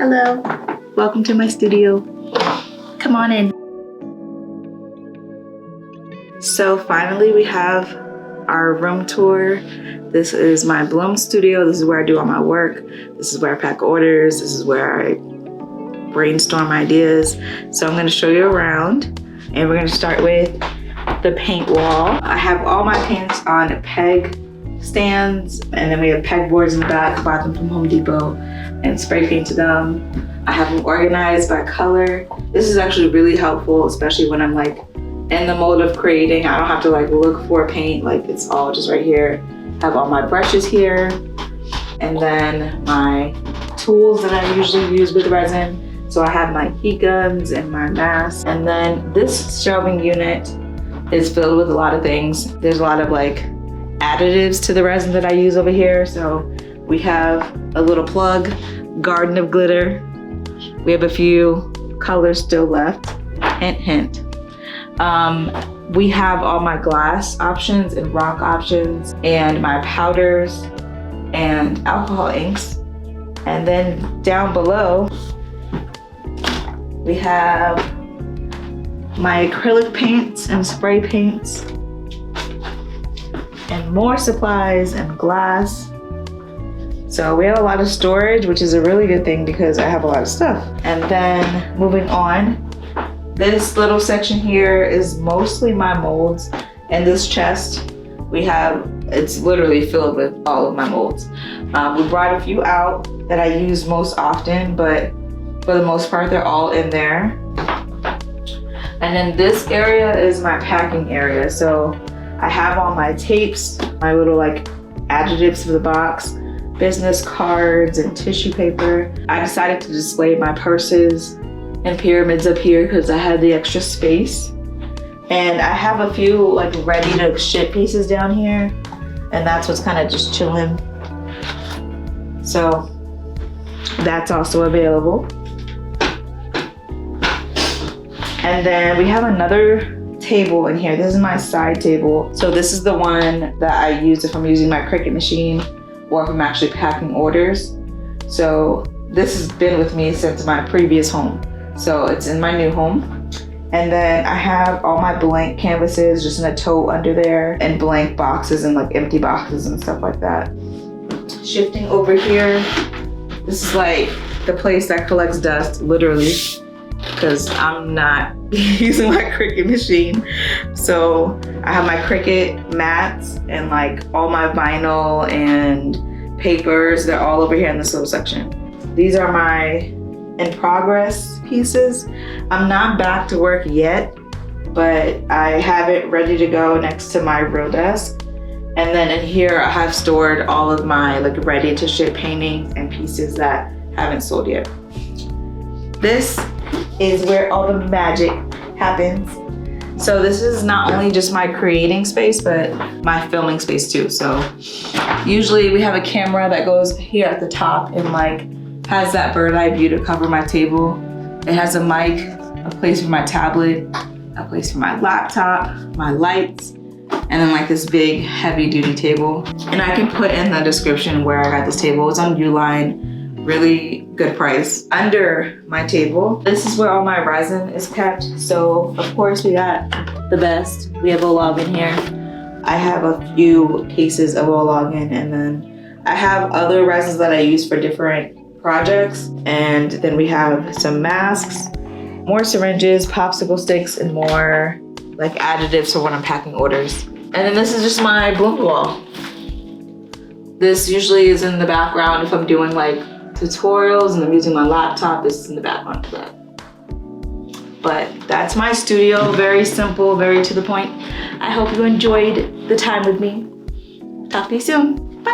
Hello, welcome to my studio. Come on in. So finally we have our room tour. This is my Bloom studio. This is where I do all my work. This is where I pack orders. This is where I brainstorm ideas. So I'm gonna show you around, and we're gonna start with the paint wall. I have all my paints on peg stands, and then we have pegboards in the back, bought them from Home Depot and spray painted them. I have them organized by color. This is actually really helpful, especially when I'm like in the mode of creating. I don't have to like look for paint, like it's all just right here. I have all my brushes here, and then my tools that I usually use with resin. So I have my heat guns and my mask. And then this shelving unit is filled with a lot of things. There's a lot of like additives to the resin that I use over here. So we have a little plug, garden of glitter. We have a few colors still left, hint, hint. We have all my glass options and rock options and my powders and alcohol inks. And then down below, we have my acrylic paints and spray paints and more supplies and glass. So we have a lot of storage, which is a really good thing because I have a lot of stuff. And then moving on, this little section here is mostly my molds. And this chest it's literally filled with all of my molds. We brought a few out that I use most often, but for the most part, they're all in there. And then this area is my packing area. So I have all my tapes, my little like additives for the box, business cards and tissue paper. I decided to display my purses and pyramids up here because I had the extra space. And I have a few like ready to ship pieces down here, and that's what's kind of just chilling. So that's also available. And then we have another table in here. This is my side table. So this is the one that I use if I'm using my Cricut machine or if I'm actually packing orders. So this has been with me since my previous home. So it's in my new home. And then I have all my blank canvases just in a tote under there, and blank boxes and like empty boxes and stuff like that. Shifting over here, this is like the place that collects dust, literally, because I'm not using my Cricut machine. So I have my Cricut mats and like all my vinyl and papers. They're all over here in this little section. These are my in progress pieces. I'm not back to work yet, but I have it ready to go next to my real desk. And then in here I have stored all of my like ready to ship paintings and pieces that haven't sold yet. This is where all the magic happens. So this is not only just my creating space, but my filming space too. So usually we have a camera that goes here at the top and like has that bird eye view to cover my table. It has a mic, a place for my tablet, a place for my laptop, my lights, and then like this big heavy duty table. And I can put in the description where I got this table. It's on Uline, really good price. Under my table, this is where all my resin is kept. So of course we got the best. We have Olog in here. I have a few cases of Olog in, and then I have other resins that I use for different projects. And then we have some masks, more syringes, popsicle sticks, and more like additives for when I'm packing orders. And then this is just my Bloom wall. This usually is in the background if I'm doing like tutorials and I'm using my laptop. This is in the background for that. But that's my studio, very simple, very to the point. I hope you enjoyed the time with me. Talk to you soon. Bye.